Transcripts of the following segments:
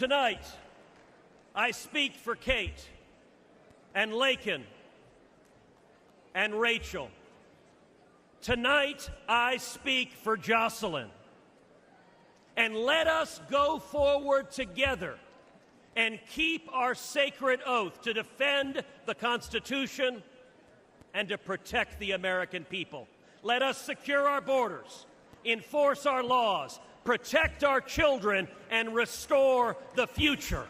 Tonight, I speak for Kate and Laken and Rachel. Tonight, I speak for Jocelyn. And let us go forward together and keep our sacred oath to defend the Constitution and to protect the American people. Let us secure our borders, enforce our laws, protect our children, and restore the future.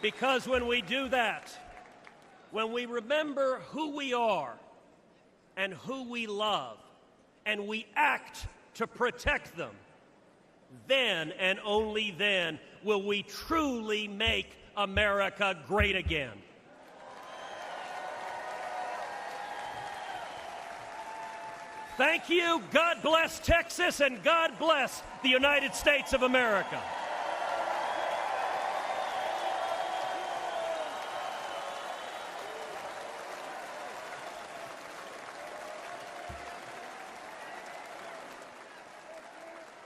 Because when we do that, when we remember who we are and who we love, and we act to protect them, then and only then will we truly make America great again. Thank you. God bless Texas, and God bless the United States of America.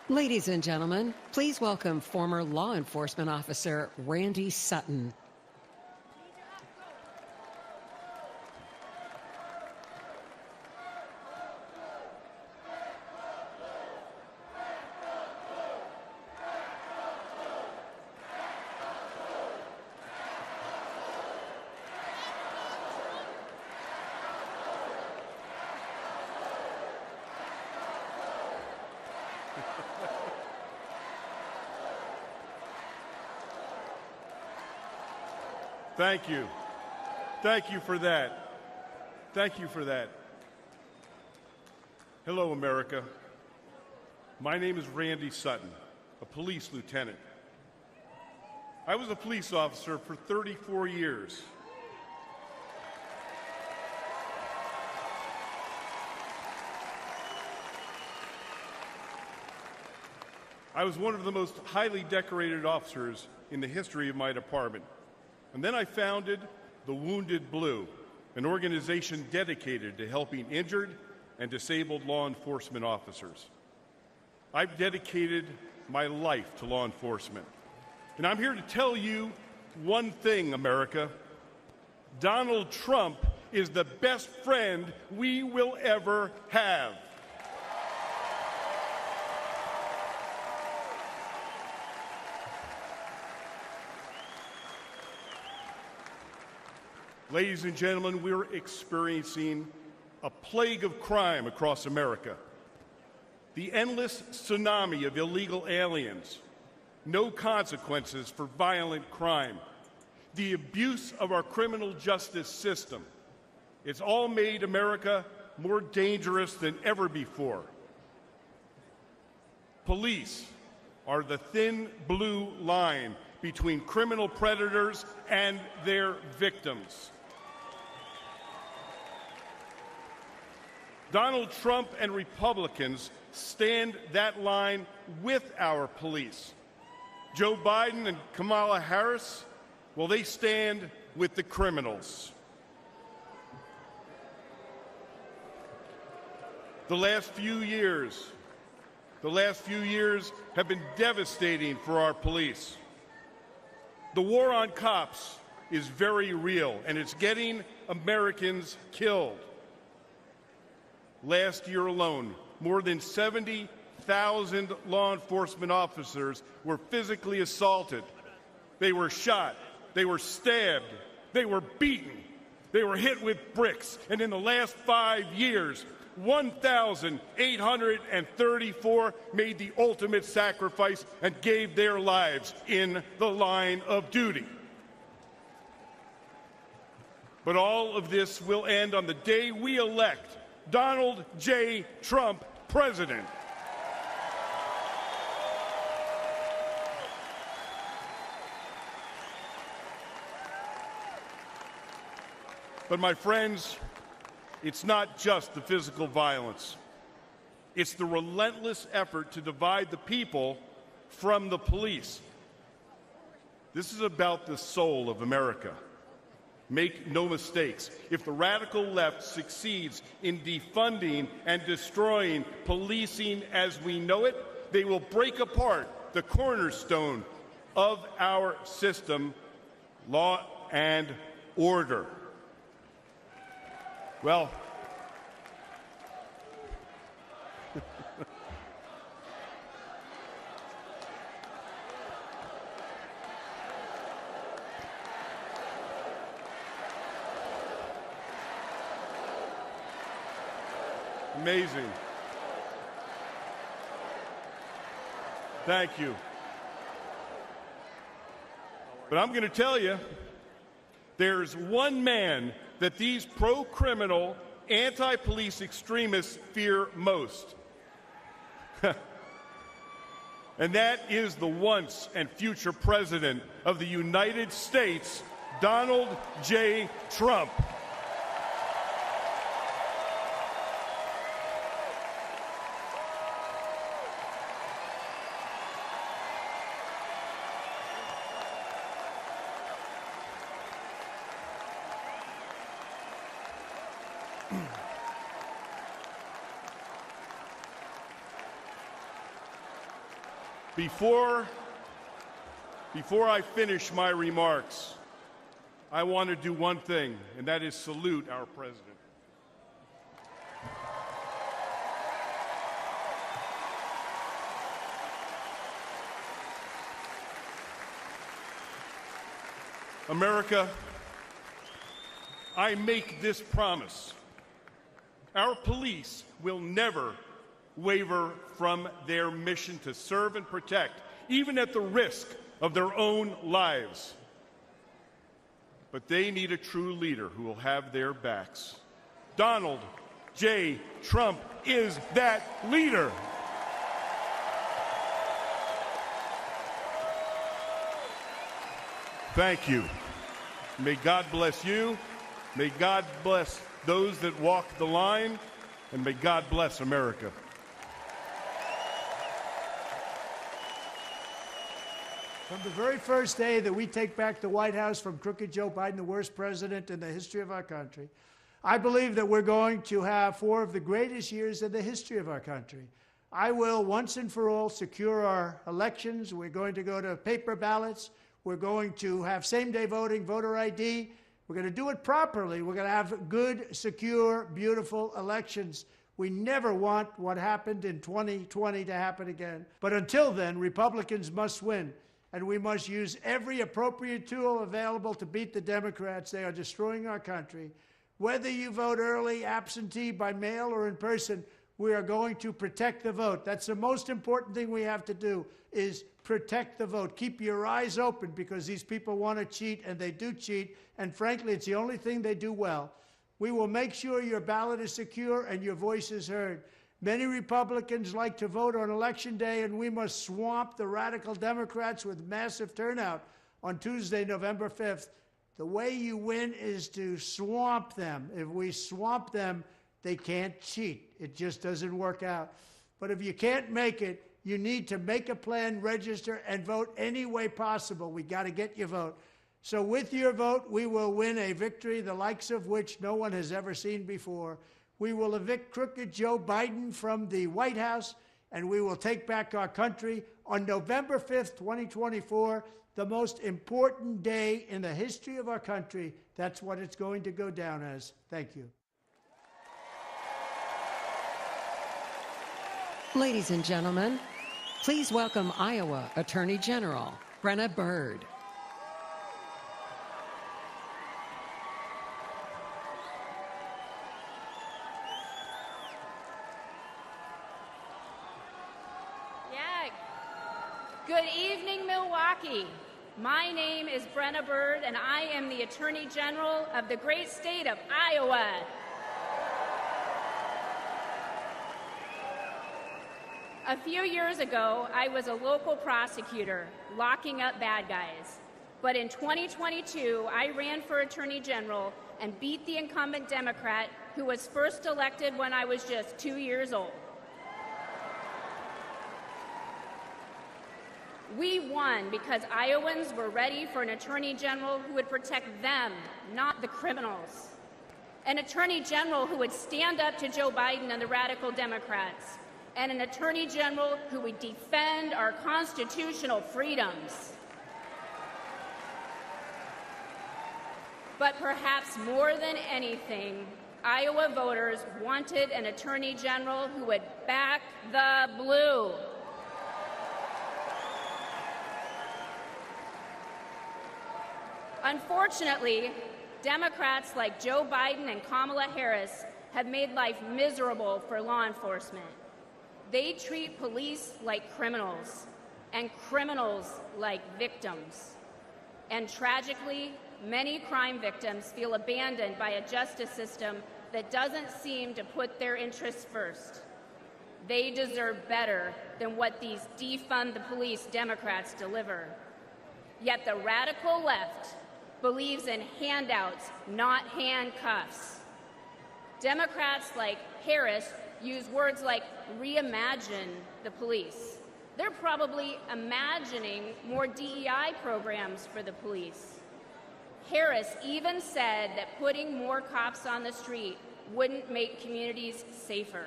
Ladies and gentlemen, please welcome former law enforcement officer Randy Sutton. Thank you. Thank you for that. Thank you for that. Hello, America. My name is Randy Sutton, a police lieutenant. I was a police officer for 34 years. I was one of the most highly decorated officers in the history of my department. And then I founded the Wounded Blue, an organization dedicated to helping injured and disabled law enforcement officers. I've dedicated my life to law enforcement. And I'm here to tell you one thing, America. Donald Trump is the best friend we will ever have. Ladies and gentlemen, we're experiencing a plague of crime across America. The endless tsunami of illegal aliens, no consequences for violent crime, the abuse of our criminal justice system. It's all made America more dangerous than ever before. Police are the thin blue line between criminal predators and their victims. Donald Trump and Republicans stand that line with our police. Joe Biden and Kamala Harris, well, they stand with the criminals. The last few years have been devastating for our police. The war on cops is very real, and it's getting Americans killed. Last year alone, more than 70,000 law enforcement officers were physically assaulted. They were shot, they were stabbed, they were beaten, they were hit with bricks, and in the last 5 years, 1,834 made the ultimate sacrifice and gave their lives in the line of duty. But all of this will end on the day we elect Donald J. Trump president. But my friends, it's not just the physical violence. It's the relentless effort to divide the people from the police. This is about the soul of America. Make no mistakes. If the radical left succeeds in defunding and destroying policing as we know it, they will break apart the cornerstone of our system, law and order. Well, amazing. Thank you. But I'm going to tell you, there's one man that these pro-criminal, anti-police extremists fear most. And that is the once and future president of the United States, Donald J. Trump. Before I finish my remarks, I want to do one thing, and that is salute our president. America, I make this promise. Our police will never waver from their mission to serve and protect, even at the risk of their own lives. But they need a true leader who will have their backs. Donald J. Trump is that leader. Thank you. May God bless you. May God bless those that walk the line. And may God bless America. From the very first day that we take back the White House from crooked Joe Biden, the worst president in the history of our country, I believe that we're going to have 4 of the greatest years in the history of our country. I will once and for all secure our elections. We're going to go to paper ballots. We're going to have same-day voting, voter ID. We're going to do it properly. We're going to have good, secure, beautiful elections. We never want what happened in 2020 to happen again. But until then, Republicans must win. And we must use every appropriate tool available to beat the Democrats. They are destroying our country. Whether you vote early, absentee, by mail, or in person, we are going to protect the vote. That's the most important thing we have to do, is protect the vote. Keep your eyes open, because these people want to cheat, and they do cheat. And frankly, it's the only thing they do well. We will make sure your ballot is secure and your voice is heard. Many Republicans like to vote on Election Day, and we must swamp the radical Democrats with massive turnout on Tuesday, November 5th. The way you win is to swamp them. If we swamp them, they can't cheat. It just doesn't work out. But if you can't make it, you need to make a plan, register, and vote any way possible. We got to get your vote. So with your vote, we will win a victory the likes of which no one has ever seen before. We will evict crooked Joe Biden from the White House, and we will take back our country on November 5th, 2024, the most important day in the history of our country. That's what it's going to go down as. Thank you. Ladies and gentlemen, please welcome Iowa Attorney General Brenna Bird. Good evening, Milwaukee. My name is Brenna Bird, and I am the Attorney General of the great state of Iowa. A few years ago, I was a local prosecutor locking up bad guys. But in 2022, I ran for Attorney General and beat the incumbent Democrat who was first elected when I was just 2 years old. We won because Iowans were ready for an attorney general who would protect them, not the criminals. An attorney general who would stand up to Joe Biden and the radical Democrats, and an attorney general who would defend our constitutional freedoms. But perhaps more than anything, Iowa voters wanted an attorney general who would back the blue. Unfortunately, Democrats like Joe Biden and Kamala Harris have made life miserable for law enforcement. They treat police like criminals, and criminals like victims. And tragically, many crime victims feel abandoned by a justice system that doesn't seem to put their interests first. They deserve better than what these defund the police Democrats deliver. Yet the radical left believes in handouts, not handcuffs. Democrats like Harris use words like reimagine the police. They're probably imagining more DEI programs for the police. Harris even said that putting more cops on the street wouldn't make communities safer.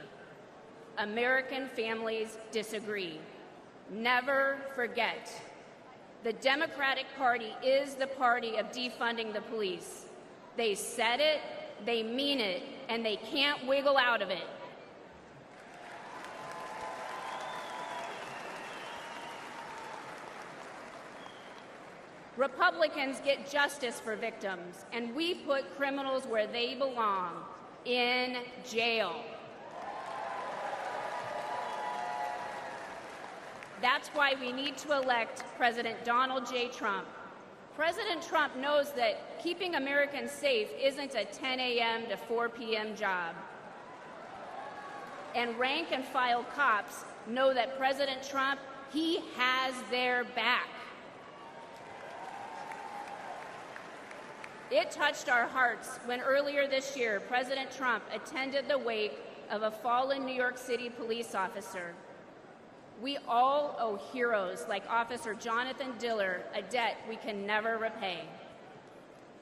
American families disagree. Never forget. The Democratic Party is the party of defunding the police. They said it, they mean it, and they can't wiggle out of it. Republicans get justice for victims, and we put criminals where they belong, in jail. That's why we need to elect President Donald J. Trump. President Trump knows that keeping Americans safe isn't a 10 a.m. to 4 p.m. job. And rank and file cops know that President Trump, he has their back. It touched our hearts when earlier this year, President Trump attended the wake of a fallen New York City police officer. We all owe heroes like Officer Jonathan Diller a debt we can never repay.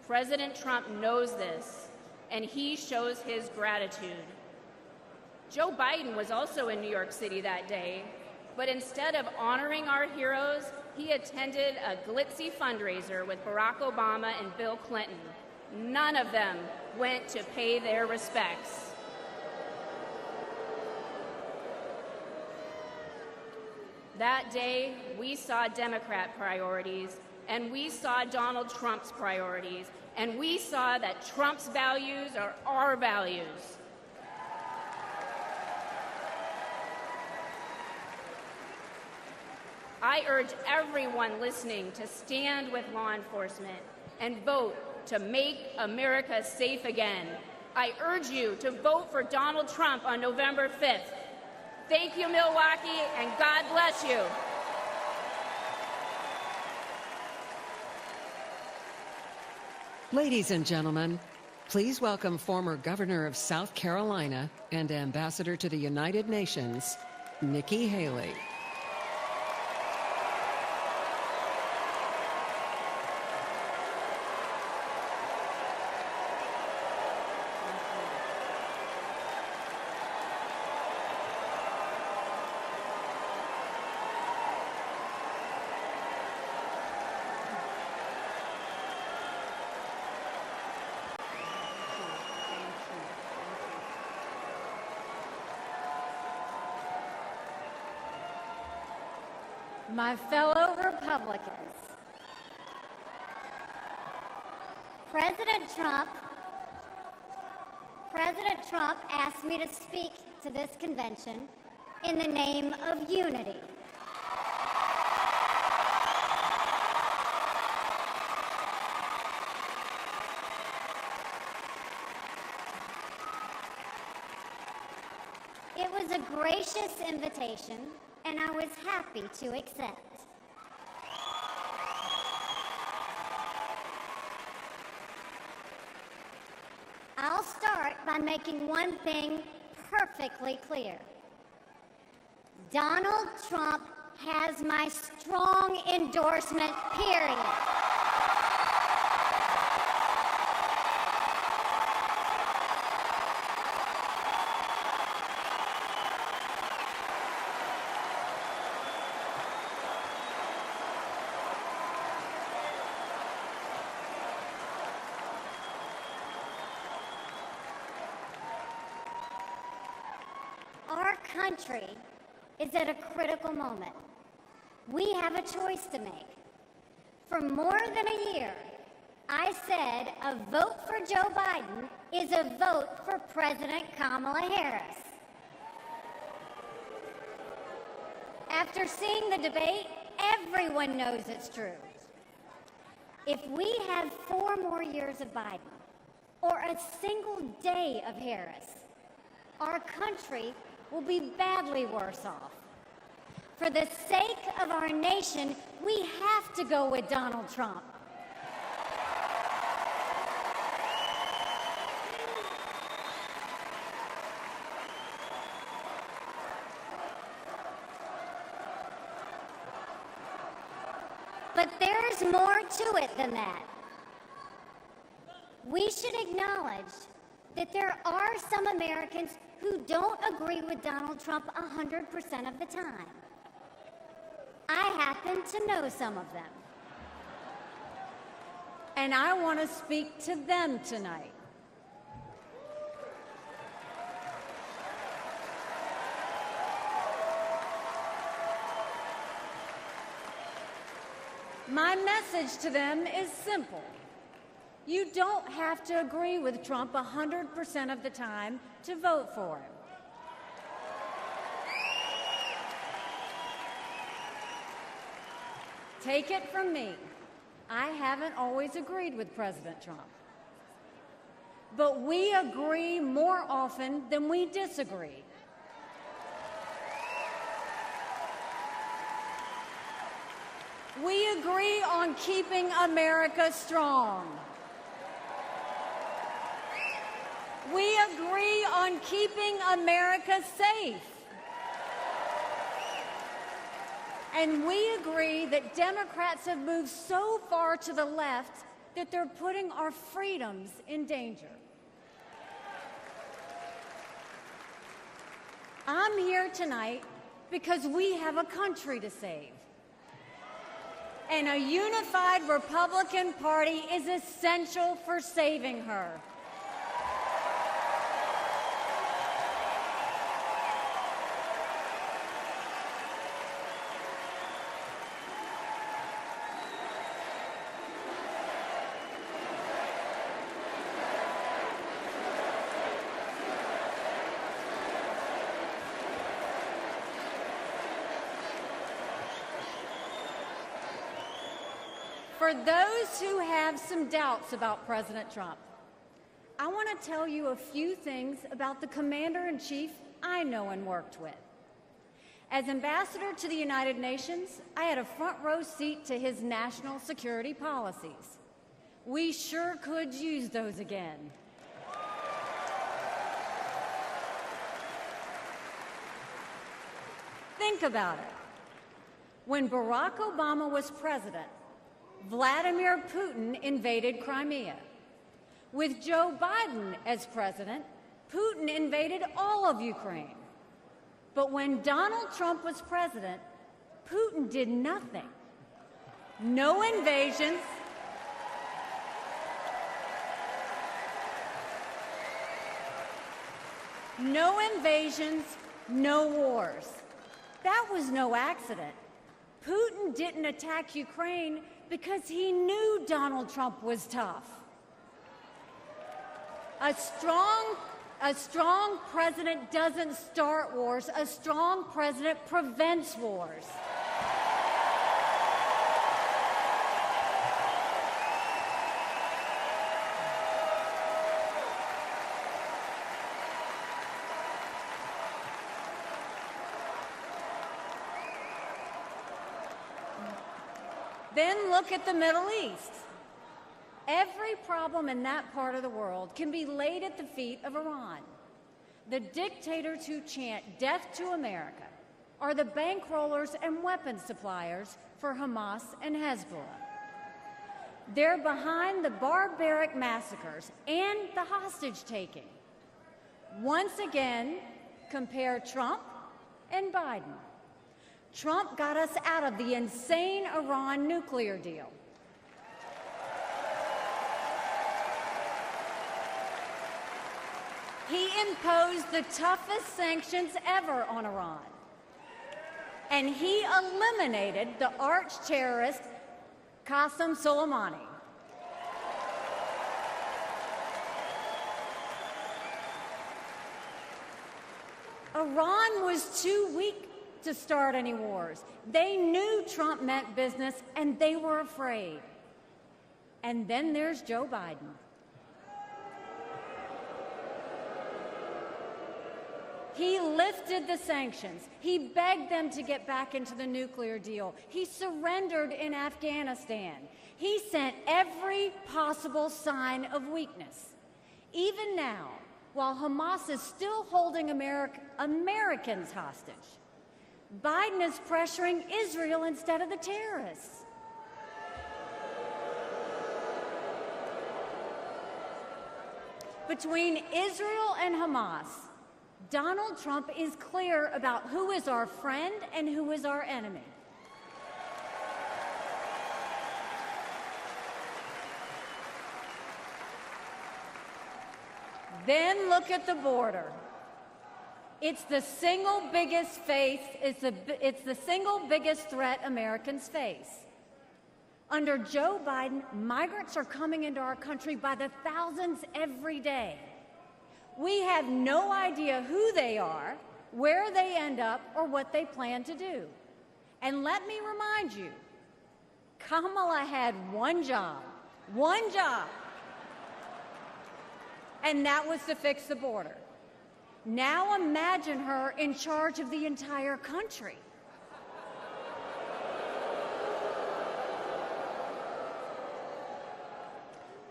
President Trump knows this, and he shows his gratitude. Joe Biden was also in New York City that day, but instead of honoring our heroes, he attended a glitzy fundraiser with Barack Obama and Bill Clinton. None of them went to pay their respects. That day, we saw Democrat priorities, and we saw Donald Trump's priorities, and we saw that Trump's values are our values. I urge everyone listening to stand with law enforcement and vote to make America safe again. I urge you to vote for Donald Trump on November 5th. Thank you, Milwaukee, and God bless you. Ladies and gentlemen, please welcome former Governor of South Carolina and Ambassador to the United Nations, Nikki Haley. My fellow Republicans, President Trump asked me to speak to this convention in the name of unity. It was a gracious invitation, and I was happy to accept. I'll start by making one thing perfectly clear. Donald Trump has my strong endorsement, period. Our country is at a critical moment. We have a choice to make. For more than a year, I said a vote for Joe Biden is a vote for President Kamala Harris. After seeing the debate, everyone knows it's true. If we have 4 more years of Biden, or a single day of Harris, our country will be badly worse off. For the sake of our nation, we have to go with Donald Trump. But there's more to it than that. We should acknowledge that there are some Americans who don't agree with Donald Trump 100% of the time. I happen to know some of them. And I want to speak to them tonight. My message to them is simple. You don't have to agree with Trump 100% of the time to vote for him. Take it from me, I haven't always agreed with President Trump. But we agree more often than we disagree. We agree on keeping America strong. We agree on keeping America safe. And we agree that Democrats have moved so far to the left that they're putting our freedoms in danger. I'm here tonight because we have a country to save. And a unified Republican Party is essential for saving her. For those who have some doubts about President Trump, I want to tell you a few things about the Commander-in-Chief I know and worked with. As ambassador to the United Nations, I had a front row seat to his national security policies. We sure could use those again. Think about it. When Barack Obama was president, Vladimir Putin invaded Crimea. With Joe Biden as president, Putin invaded all of Ukraine. But when Donald Trump was president, Putin did nothing. No invasions. No invasions, no wars. That was no accident. Putin didn't attack Ukraine because he knew Donald Trump was tough. A strong president doesn't start wars. A strong president prevents wars. Then look at the Middle East. Every problem in that part of the world can be laid at the feet of Iran. The dictators who chant death to America are the bankrollers and weapons suppliers for Hamas and Hezbollah. They're behind the barbaric massacres and the hostage-taking. Once again, compare Trump and Biden. Trump got us out of the insane Iran nuclear deal. He imposed the toughest sanctions ever on Iran. And he eliminated the arch-terrorist Qasem Soleimani. Iran was too weak to start any wars. They knew Trump meant business, and they were afraid. And then there's Joe Biden. He lifted the sanctions. He begged them to get back into the nuclear deal. He surrendered in Afghanistan. He sent every possible sign of weakness. Even now, while Hamas is still holding Americans hostage, Biden is pressuring Israel instead of the terrorists. Between Israel and Hamas, Donald Trump is clear about who is our friend and who is our enemy. Then look at the border. It's the single biggest it's the single biggest threat Americans face. Under Joe Biden, migrants are coming into our country by the thousands every day. We have no idea who they are, where they end up, or what they plan to do. And let me remind you, Kamala had one job, and that was to fix the border. Now imagine her in charge of the entire country.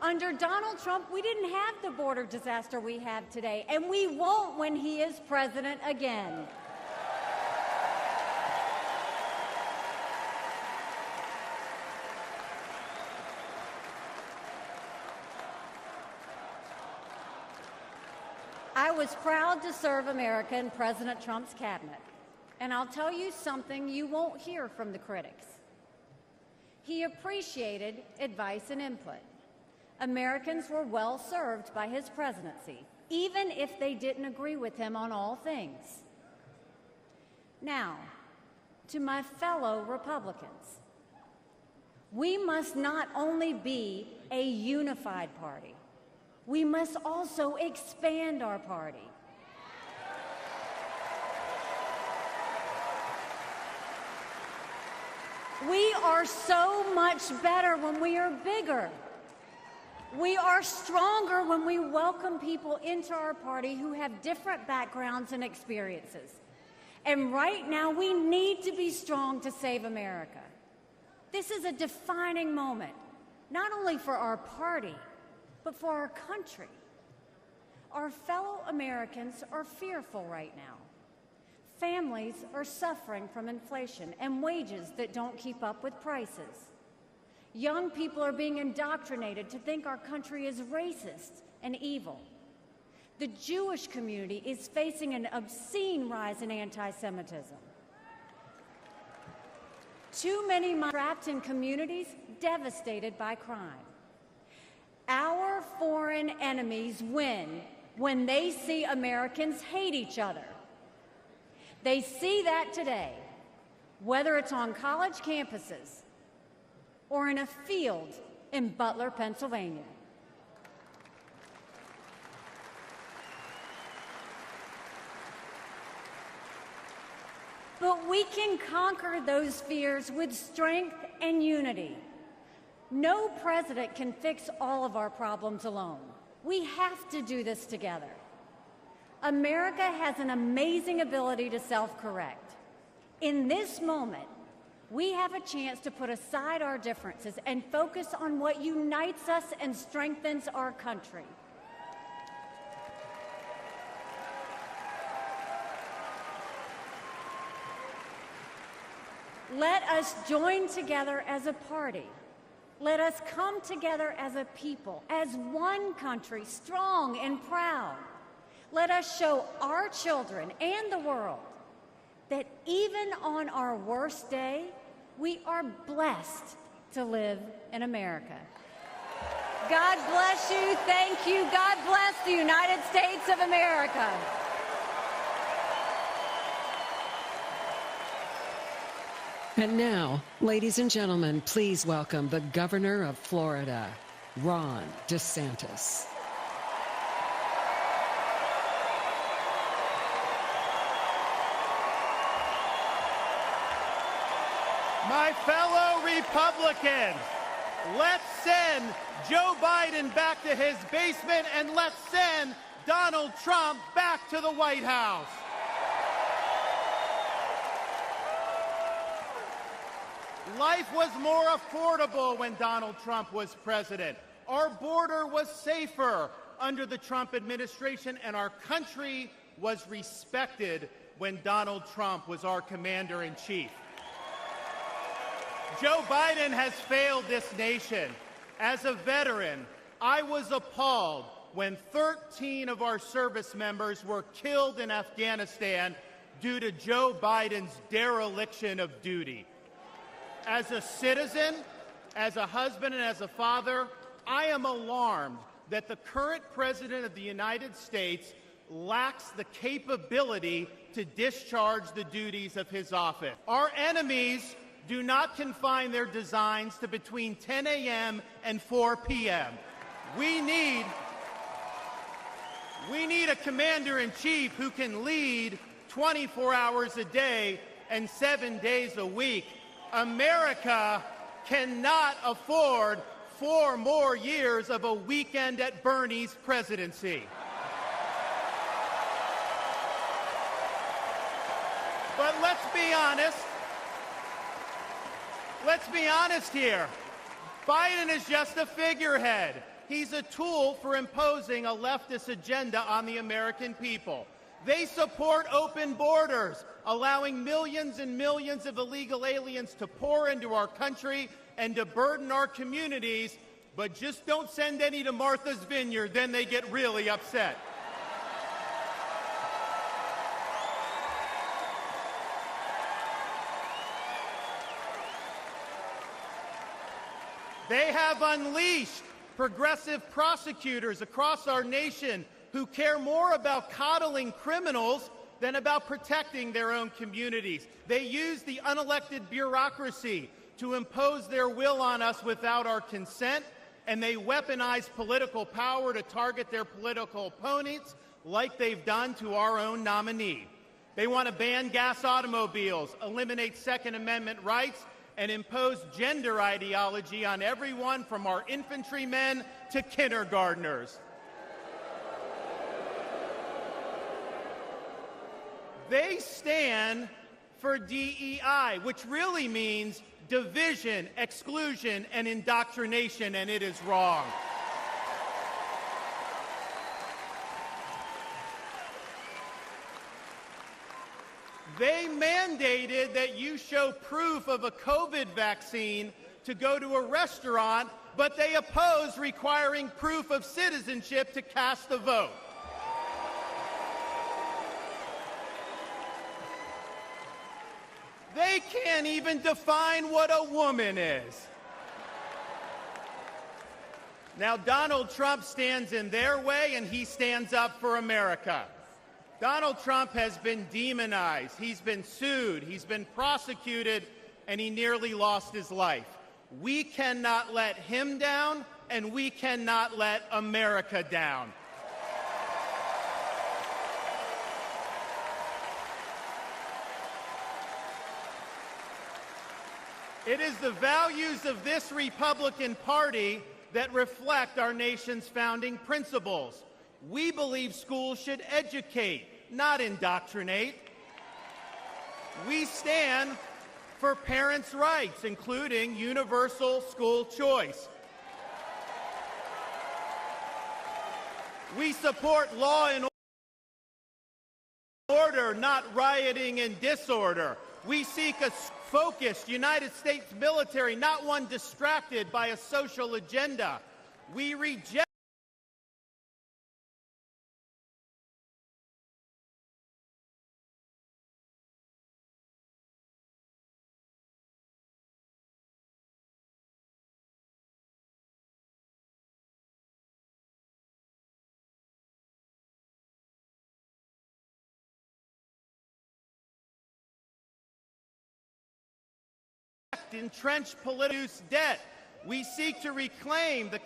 Under Donald Trump, we didn't have the border disaster we have today, and we won't when he is president again. I was proud to serve America in President Trump's cabinet, and I'll tell you something you won't hear from the critics. He appreciated advice and input. Americans were well served by his presidency, even if they didn't agree with him on all things. Now, to my fellow Republicans, we must not only be a unified party, we must also expand our party. We are so much better when we are bigger. We are stronger when we welcome people into our party who have different backgrounds and experiences. And right now, we need to be strong to save America. This is a defining moment, not only for our party, but for our country. Our fellow Americans are fearful right now. Families are suffering from inflation and wages that don't keep up with prices. Young people are being indoctrinated to think our country is racist and evil. The Jewish community is facing an obscene rise in anti-Semitism. Too many trapped in communities devastated by crime. Our foreign enemies win when they see Americans hate each other. They see that today, whether it's on college campuses or in a field in Butler, Pennsylvania. But we can conquer those fears with strength and unity. No president can fix all of our problems alone. We have to do this together. America has an amazing ability to self-correct. In this moment, we have a chance to put aside our differences and focus on what unites us and strengthens our country. Let us join together as a party. Let us come together as a people, as one country, strong and proud. Let us show our children and the world that even on our worst day, we are blessed to live in America. God bless you. Thank you. God bless the United States of America. And now, ladies and gentlemen, please welcome the Governor of Florida, Ron DeSantis. My fellow Republicans, let's send Joe Biden back to his basement and let's send Donald Trump back to the White House. Life was more affordable when Donald Trump was president. Our border was safer under the Trump administration, and our country was respected when Donald Trump was our commander-in-chief. Joe Biden has failed this nation. As a veteran, I was appalled when 13 of our service members were killed in Afghanistan due to Joe Biden's dereliction of duty. As a citizen, as a husband, and as a father, I am alarmed that the current President of the United States lacks the capability to discharge the duties of his office. Our enemies do not confine their designs to between 10 a.m. and 4 p.m. We need a commander-in-chief who can lead 24 hours a day and 7 days a week. America cannot afford 4 more years of a weekend at Bernie's presidency. But let's be honest. Let's be honest here. Biden is just a figurehead. He's a tool for imposing a leftist agenda on the American people. They support open borders, allowing millions and millions of illegal aliens to pour into our country and to burden our communities, but just don't send any to Martha's Vineyard, then they get really upset. They have unleashed progressive prosecutors across our nation who care more about coddling criminals than about protecting their own communities. They use the unelected bureaucracy to impose their will on us without our consent, and they weaponize political power to target their political opponents like they've done to our own nominee. They want to ban gas automobiles, eliminate Second Amendment rights, and impose gender ideology on everyone from our infantrymen to kindergartners. They stand for DEI, which really means division, exclusion, and indoctrination, and it is wrong. They mandated that you show proof of a COVID vaccine to go to a restaurant, but they oppose requiring proof of citizenship to cast a vote. They can't even define what a woman is. Now, Donald Trump stands in their way, and he stands up for America. Donald Trump has been demonized, he's been sued, he's been prosecuted, and he nearly lost his life. We cannot let him down, and we cannot let America down. It is the values of this Republican Party that reflect our nation's founding principles. We believe schools should educate, not indoctrinate. We stand for parents' rights, including universal school choice. We support law and order, not rioting and disorder. We seek a focused United States military, not one distracted by a social agenda. We reject entrenched political debt. We seek to reclaim the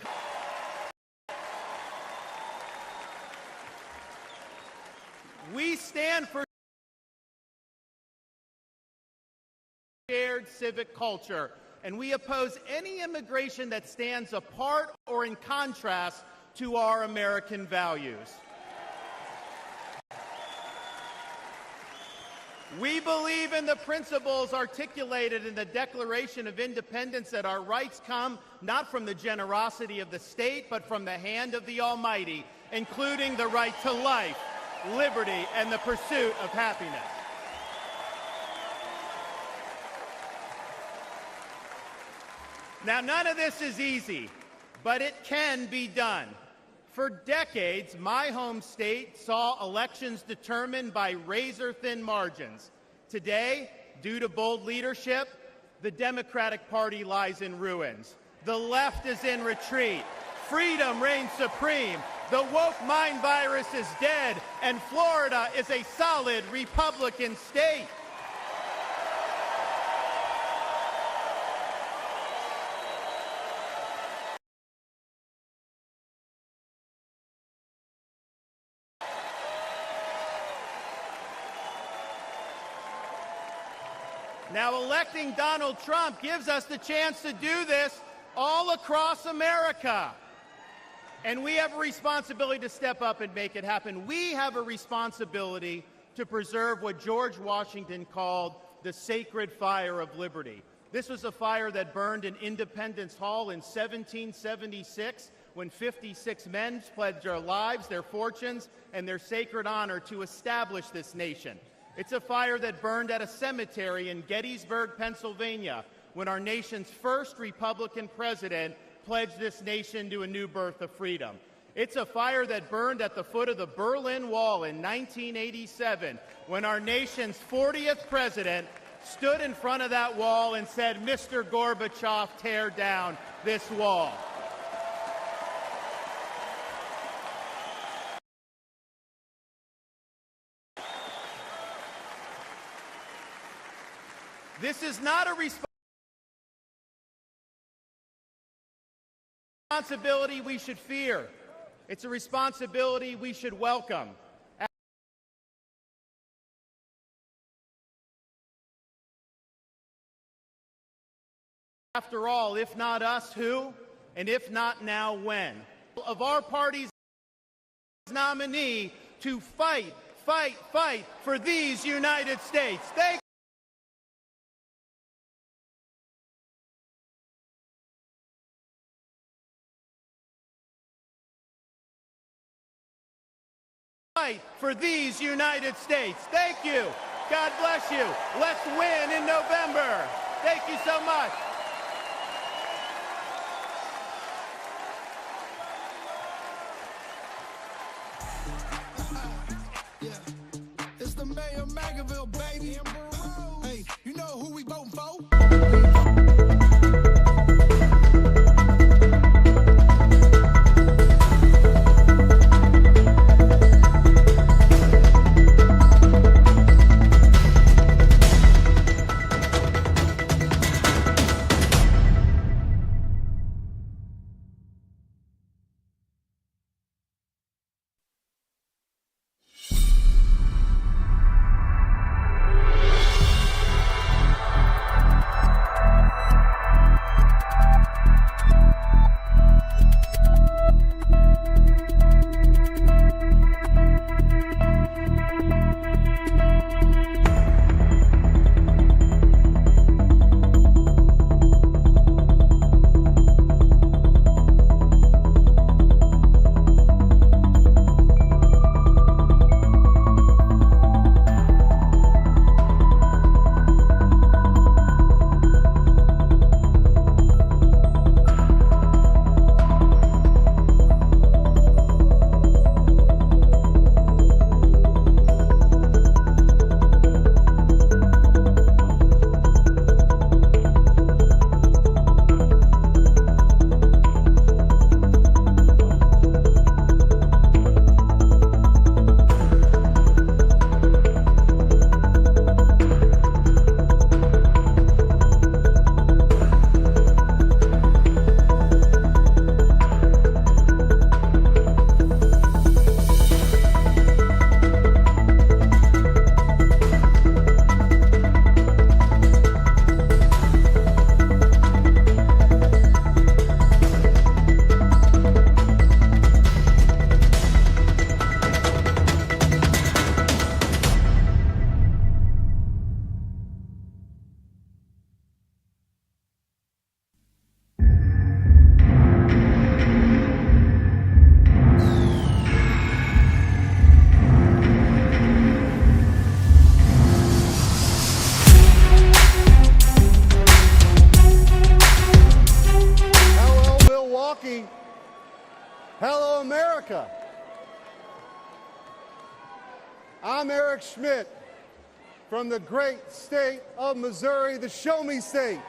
We stand for shared civic culture, and we oppose any immigration that stands apart or in contrast to our American values. We believe in the principles articulated in the Declaration of Independence that our rights come not from the generosity of the state, but from the hand of the Almighty, including the right to life, liberty, and the pursuit of happiness. Now, none of this is easy, but it can be done. For decades, my home state saw elections determined by razor-thin margins. Today, due to bold leadership, the Democratic Party lies in ruins. The left is in retreat. Freedom reigns supreme. The woke mind virus is dead, and Florida is a solid Republican state. Now, electing Donald Trump gives us the chance to do this all across America. And we have a responsibility to step up and make it happen. We have a responsibility to preserve what George Washington called the sacred fire of liberty. This was a fire that burned in Independence Hall in 1776 when 56 men pledged their lives, their fortunes, and their sacred honor to establish this nation. It's a fire that burned at a cemetery in Gettysburg, Pennsylvania, when our nation's first Republican president pledged this nation to a new birth of freedom. It's a fire that burned at the foot of the Berlin Wall in 1987, when our nation's 40th president stood in front of that wall and said, "Mr. Gorbachev, tear down this wall." This is not a responsibility we should fear. It's a responsibility we should welcome. After all, if not us, who? And if not now, when? Of our party's nominee to fight for these United States. For these United States. Thank you. God bless you. Let's win in November. Thank you so much. It's the mayor of Magaville, baby. Hey, you know who we voting for? America. I'm Eric Schmidt from the great state of Missouri, the Show Me State.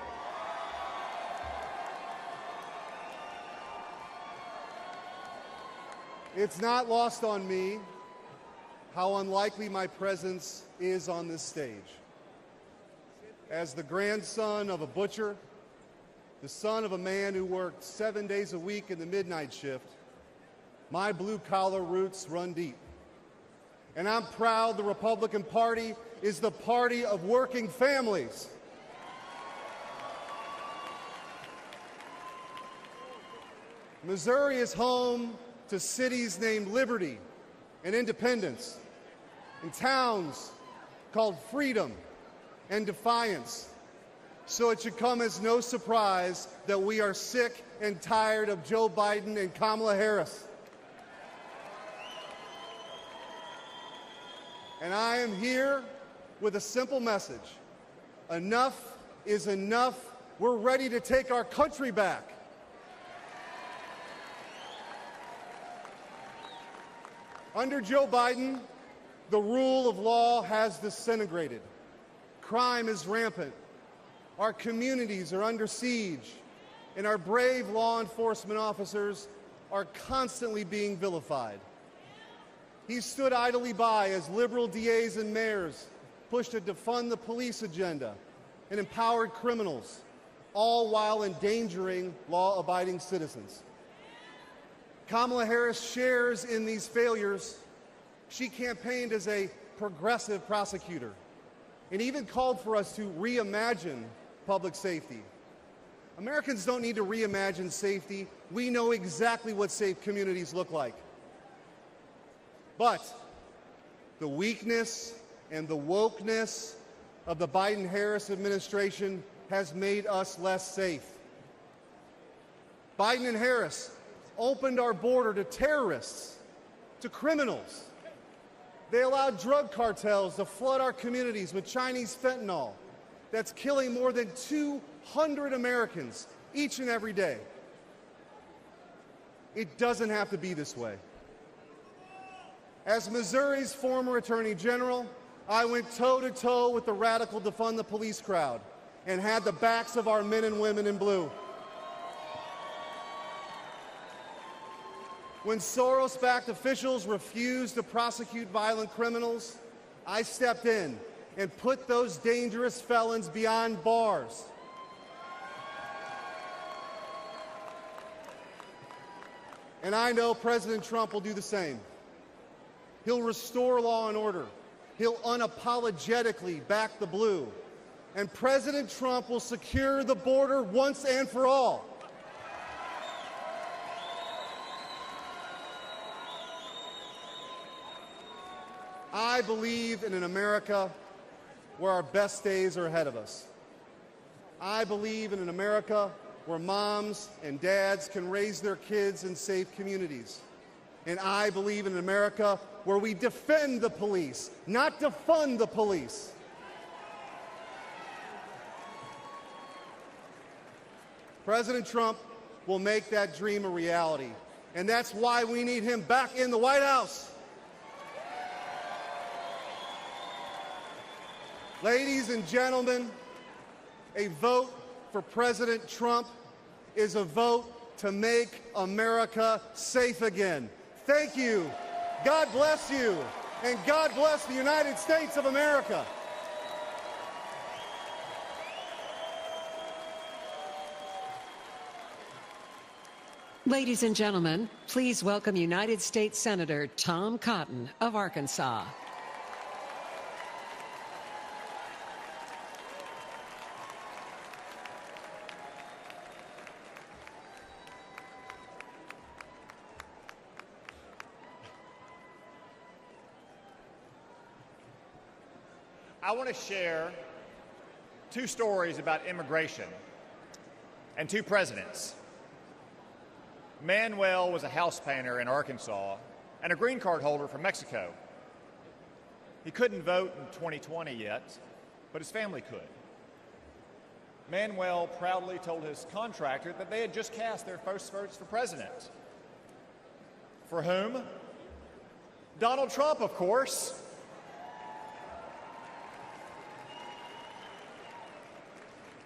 It's not lost on me how unlikely my presence is on this stage. As the grandson of a butcher, the son of a man who worked 7 days a week in the midnight shift, my blue-collar roots run deep. And I'm proud the Republican Party is the party of working families. Missouri is home to cities named Liberty and Independence, and towns called Freedom and Defiance. So it should come as no surprise that we are sick and tired of Joe Biden and Kamala Harris. And I am here with a simple message. Enough is enough. We're ready to take our country back. Under Joe Biden, the rule of law has disintegrated. Crime is rampant. Our communities are under siege, and our brave law enforcement officers are constantly being vilified. He stood idly by as liberal DAs and mayors pushed a defund the police agenda and empowered criminals, all while endangering law-abiding citizens. Kamala Harris shares in these failures. She campaigned as a progressive prosecutor and even called for us to reimagine public safety. Americans don't need to reimagine safety. We know exactly what safe communities look like. But the weakness and the wokeness of the Biden-Harris administration has made us less safe. Biden and Harris opened our border to terrorists, to criminals. They allowed drug cartels to flood our communities with Chinese fentanyl that's killing more than 200 Americans each and every day. It doesn't have to be this way. As Missouri's former Attorney General, I went toe-to-toe with the radical defund the police crowd and had the backs of our men and women in blue. When Soros-backed officials refused to prosecute violent criminals, I stepped in and put those dangerous felons behind bars. And I know President Trump will do the same. He'll restore law and order. He'll unapologetically back the blue. And President Trump will secure the border once and for all. I believe in an America where our best days are ahead of us. I believe in an America where moms and dads can raise their kids in safe communities. And I believe in an America where we defend the police, not defund the police. President Trump will make that dream a reality, and that's why we need him back in the White House. Ladies and gentlemen, a vote for President Trump is a vote to make America safe again. Thank you. God bless you. And God bless the United States of America. Ladies and gentlemen, please welcome United States Senator Tom Cotton of Arkansas. I want to share two stories about immigration and two presidents. Manuel was a house painter in Arkansas and a green card holder from Mexico. He couldn't vote in 2020 yet, but his family could. Manuel proudly told his contractor that they had just cast their first votes for president. For whom? Donald Trump, of course.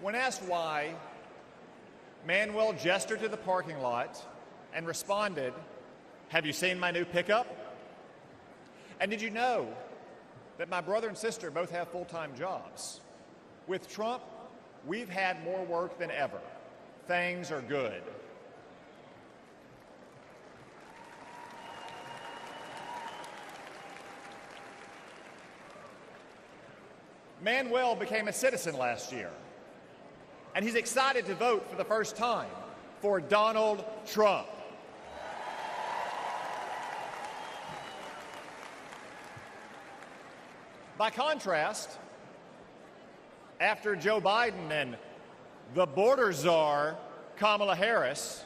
When asked why, Manuel gestured to the parking lot and responded, "Have you seen my new pickup? And did you know that my brother and sister both have full-time jobs? With Trump, we've had more work than ever. Things are good." Manuel became a citizen last year, and he's excited to vote for the first time for Donald Trump. By contrast, after Joe Biden and the border czar, Kamala Harris,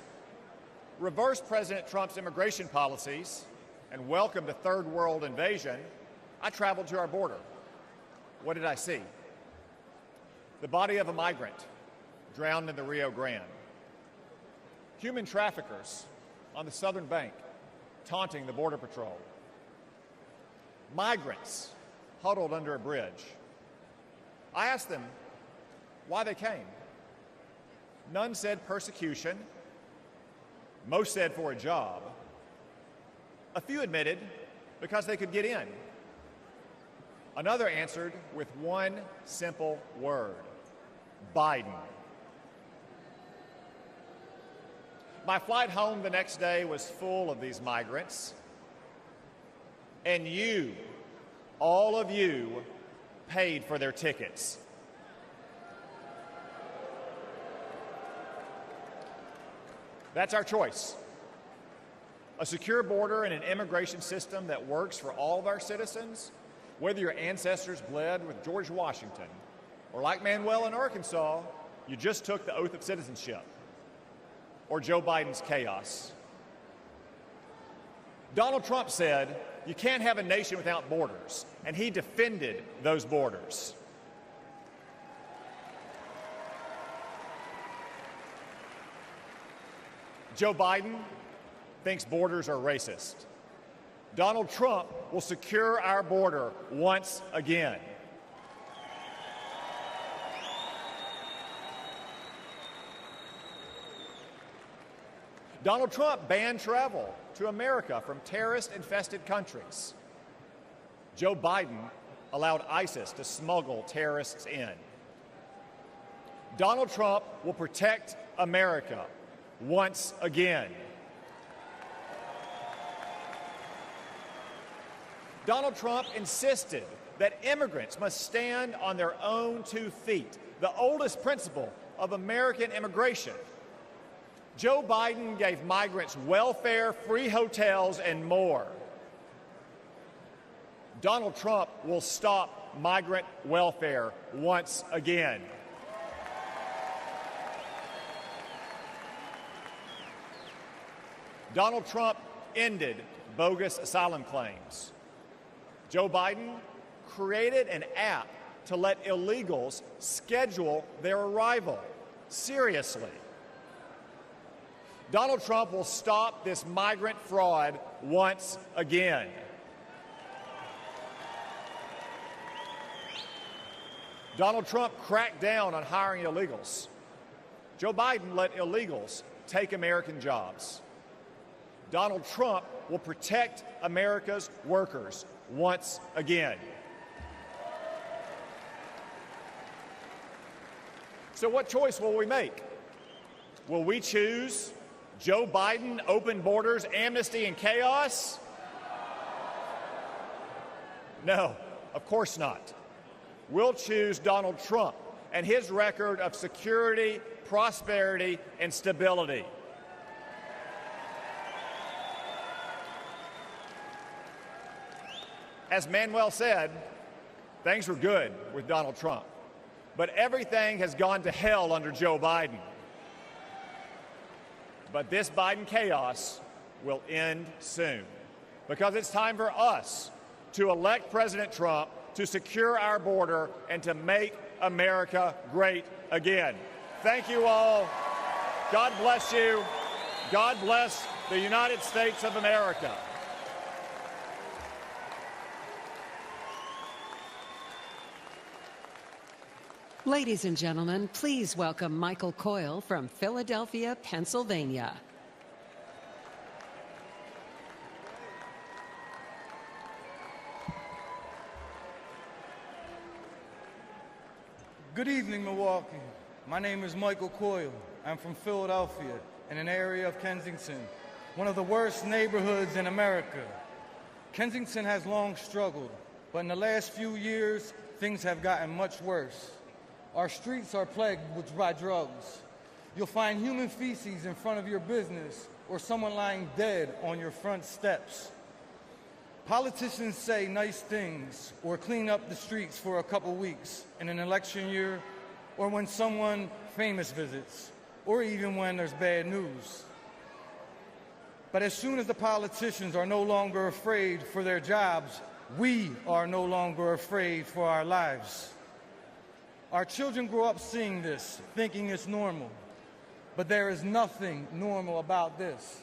reversed President Trump's immigration policies and welcomed a third world invasion, I traveled to our border. What did I see? The body of a migrant drowned in the Rio Grande. Human traffickers on the southern bank taunting the Border Patrol. Migrants huddled under a bridge. I asked them why they came. None said persecution. Most said for a job. A few admitted because they could get in. Another answered with one simple word: Biden. My flight home the next day was full of these migrants, and you, all of you, paid for their tickets. That's our choice. A secure border and an immigration system that works for all of our citizens, whether your ancestors bled with George Washington, or like Manuel in Arkansas, you just took the oath of citizenship, or Joe Biden's chaos. Donald Trump said, "You can't have a nation without borders," and he defended those borders. Joe Biden thinks borders are racist. Donald Trump will secure our border once again. Donald Trump banned travel to America from terrorist-infested countries. Joe Biden allowed ISIS to smuggle terrorists in. Donald Trump will protect America once again. Donald Trump insisted that immigrants must stand on their own 2 feet, the oldest principle of American immigration. Joe Biden gave migrants welfare, free hotels, and more. Donald Trump will stop migrant welfare once again. Donald Trump ended bogus asylum claims. Joe Biden created an app to let illegals schedule their arrival. Seriously. Donald Trump will stop this migrant fraud once again. Donald Trump cracked down on hiring illegals. Joe Biden let illegals take American jobs. Donald Trump will protect America's workers once again. So what choice will we make? Will we choose Joe Biden, open borders, amnesty, and chaos? No, of course not. We'll choose Donald Trump and his record of security, prosperity, and stability. As Manuel said, things were good with Donald Trump, but everything has gone to hell under Joe Biden. But this Biden chaos will end soon, because it's time for us to elect President Trump to secure our border and to make America great again. Thank you all. God bless you. God bless the United States of America. Ladies and gentlemen, please welcome Michael Coyle from Philadelphia, Pennsylvania. Good evening, Milwaukee. My name is Michael Coyle. I'm from Philadelphia, in an area of Kensington, one of the worst neighborhoods in America. Kensington has long struggled, but in the last few years, things have gotten much worse. Our streets are plagued by drugs. You'll find human feces in front of your business or someone lying dead on your front steps. Politicians say nice things or clean up the streets for a couple weeks in an election year or when someone famous visits or even when there's bad news. But as soon as the politicians are no longer afraid for their jobs, we are no longer afraid for our lives. Our children grow up seeing this, thinking it's normal. But there is nothing normal about this.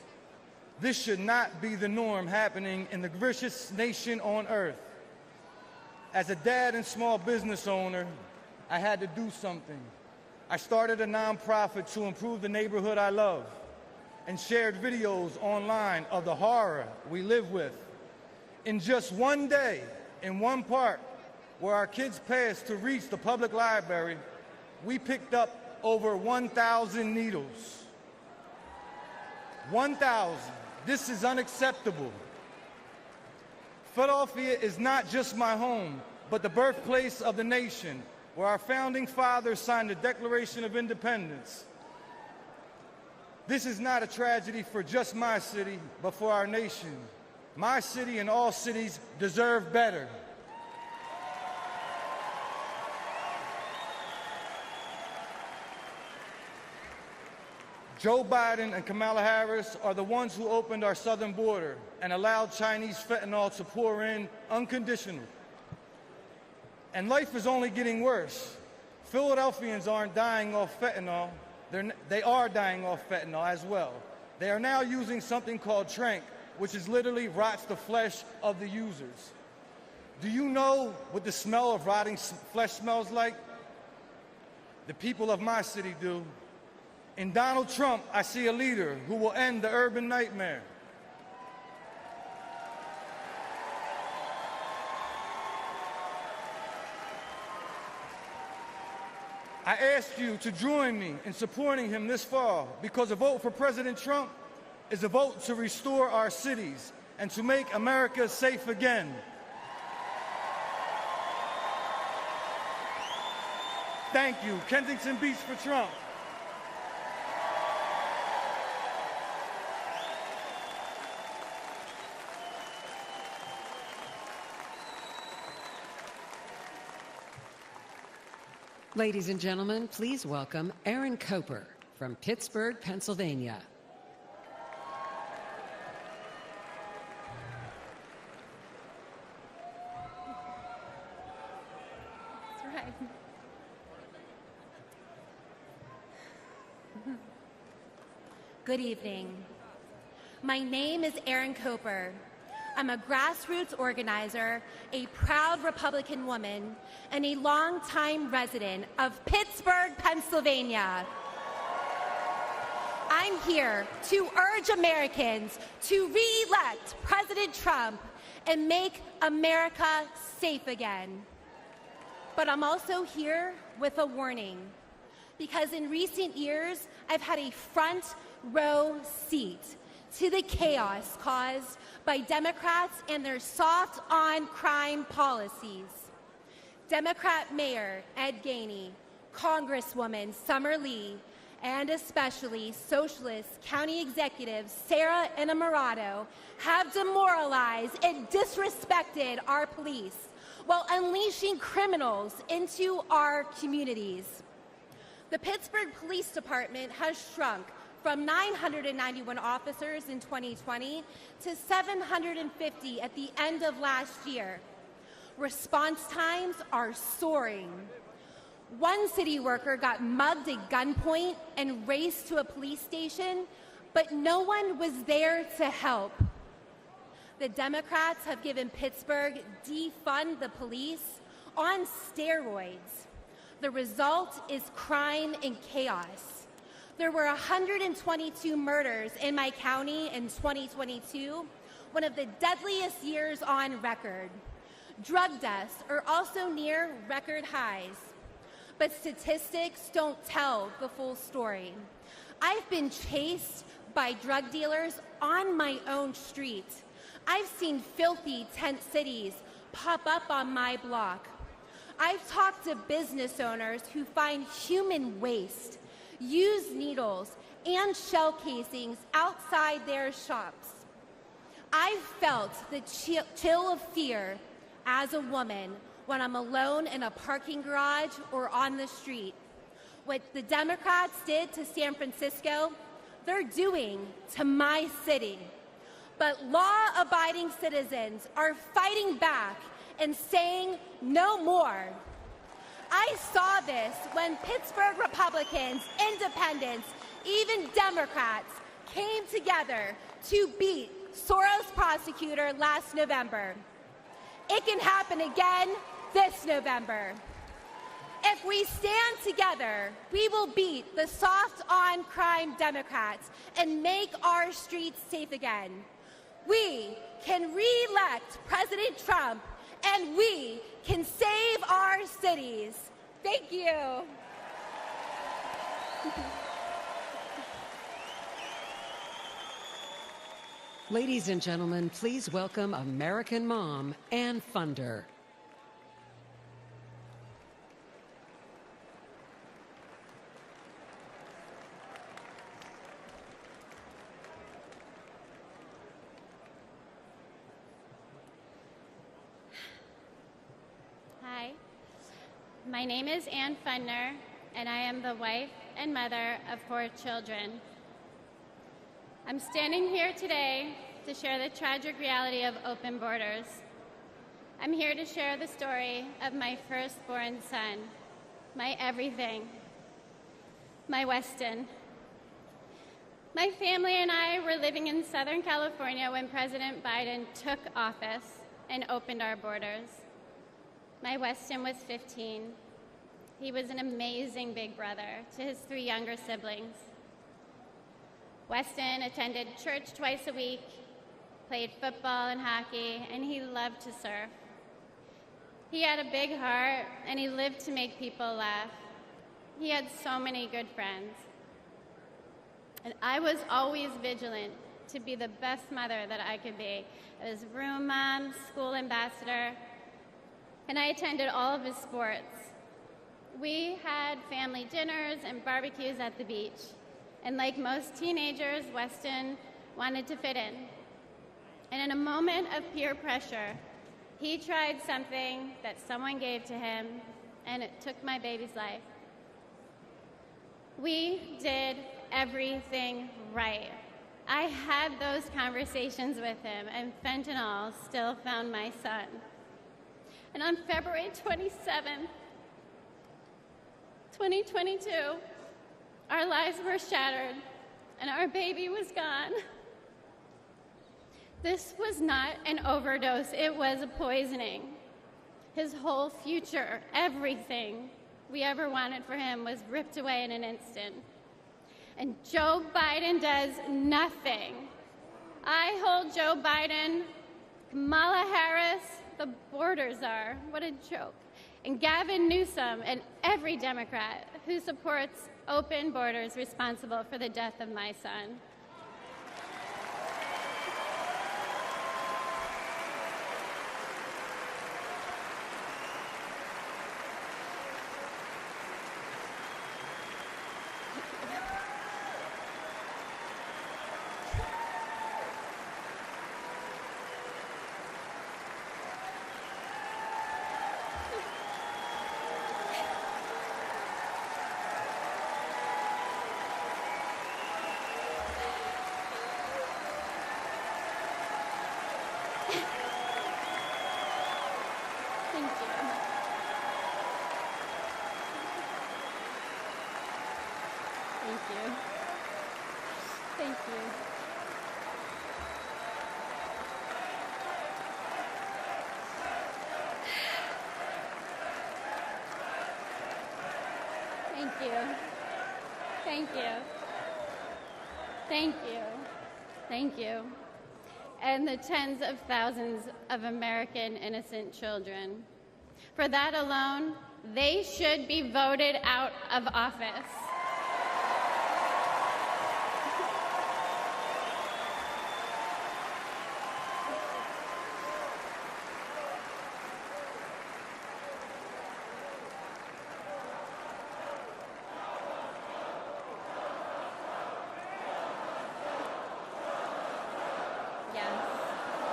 This should not be the norm happening in the richest nation on earth. As a dad and small business owner, I had to do something. I started a nonprofit to improve the neighborhood I love and shared videos online of the horror we live with. In just one day, in one park, where our kids passed to reach the public library, we picked up over 1,000 needles. 1,000. This is unacceptable. Philadelphia is not just my home, but the birthplace of the nation, where our founding fathers signed the Declaration of Independence. This is not a tragedy for just my city, but for our nation. My city and all cities deserve better. Joe Biden and Kamala Harris are the ones who opened our southern border and allowed Chinese fentanyl to pour in unconditionally. And life is only getting worse. Philadelphians aren't dying off fentanyl. They are dying off fentanyl as well. They are now using something called tranq, which is literally rots the flesh of the users. Do you know what the smell of rotting flesh smells like? The people of my city do. In Donald Trump, I see a leader who will end the urban nightmare. I ask you to join me in supporting him this fall because a vote for President Trump is a vote to restore our cities and to make America safe again. Thank you. Kensington Beach for Trump. Ladies and gentlemen, please welcome Aaron Coper from Pittsburgh, Pennsylvania. That's right. Good evening. My name is Aaron Coper. I'm a grassroots organizer, a proud Republican woman, and a longtime resident of Pittsburgh, Pennsylvania. I'm here to urge Americans to re-elect President Trump and make America safe again. But I'm also here with a warning, because in recent years, I've had a front row seat to the chaos caused by Democrats and their soft on crime policies. Democrat Mayor Ed Gainey, Congresswoman Summer Lee, and especially Socialist County Executives Sarah Innamorato have demoralized and disrespected our police while unleashing criminals into our communities. The Pittsburgh Police Department has shrunk from 991 officers in 2020 to 750 at the end of last year. Response times are soaring. One city worker got mugged at gunpoint and raced to a police station but no one was there to help. The Democrats have given Pittsburgh defund the police on steroids. The result is crime and chaos. There were 122 murders in my county in 2022, one of the deadliest years on record. Drug deaths are also near record highs. But statistics don't tell the full story. I've been chased by drug dealers on my own street. I've seen filthy tent cities pop up on my block. I've talked to business owners who find human waste, used needles, and shell casings outside their shops. I've felt the chill of fear as a woman when I'm alone in a parking garage or on the street. What the Democrats did to San Francisco, they're doing to my city. But law-abiding citizens are fighting back and saying no more. I saw this when Pittsburgh Republicans, independents, even Democrats came together to beat Soros prosecutor last November. It can happen again this November. If we stand together, we will beat the soft-on-crime Democrats and make our streets safe again. We can re-elect President Trump, and we can save our cities. Thank you. Ladies and gentlemen, please welcome American mom and funder. Hi, my name is Ann Fundner, and I am the wife and mother of 4 children. I'm standing here today to share the tragic reality of open borders. I'm here to share the story of my firstborn son, my everything, my Weston. My family and I were living in Southern California when President Biden took office and opened our borders. My Weston was 15. He was an amazing big brother to his 3 younger siblings. Weston attended church twice a week, played football and hockey, and he loved to surf. He had a big heart, and he lived to make people laugh. He had so many good friends. And I was always vigilant to be the best mother that I could be. I was room mom, school ambassador, and I attended all of his sports. We had family dinners and barbecues at the beach. And like most teenagers, Weston wanted to fit in. And in a moment of peer pressure, he tried something that someone gave to him, and it took my baby's life. We did everything right. I had those conversations with him, and fentanyl still found my son. And on February 27th, 2022, our lives were shattered, and our baby was gone. This was not an overdose, it was a poisoning. His whole future, everything we ever wanted for him was ripped away in an instant. And Joe Biden does nothing. I hold Joe Biden, Kamala Harris, the border czar, what a joke, and Gavin Newsom and every Democrat who supports open borders responsible for the death of my son. Thank you. Thank you. Thank you. Thank you. Thank you. And the tens of thousands of American innocent children. For that alone, they should be voted out of office.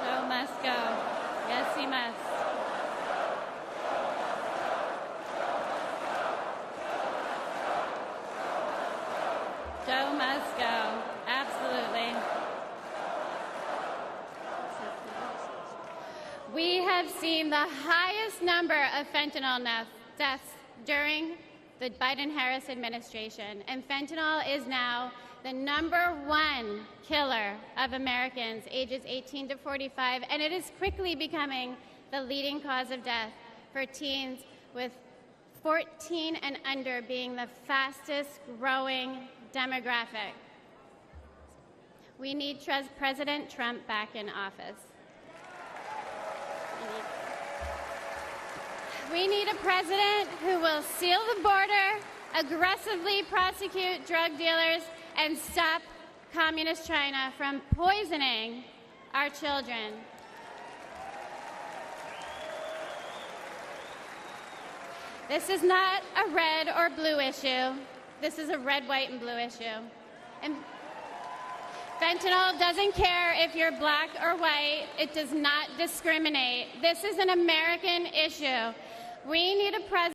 Joe must go. Yes, he must. Joe must go. Absolutely. We have seen the highest number of fentanyl deaths during the Biden-Harris administration, and fentanyl is now the #1 killer of Americans ages 18 to 45, and it is quickly becoming the leading cause of death for teens, with 14 and under being the fastest growing demographic. We need President Trump back in office. We need a president who will seal the border, aggressively prosecute drug dealers, and stop Communist China from poisoning our children. This is not a red or blue issue. This is a red, white, and blue issue. And fentanyl doesn't care if you're black or white. It does not discriminate. This is an American issue. We need a president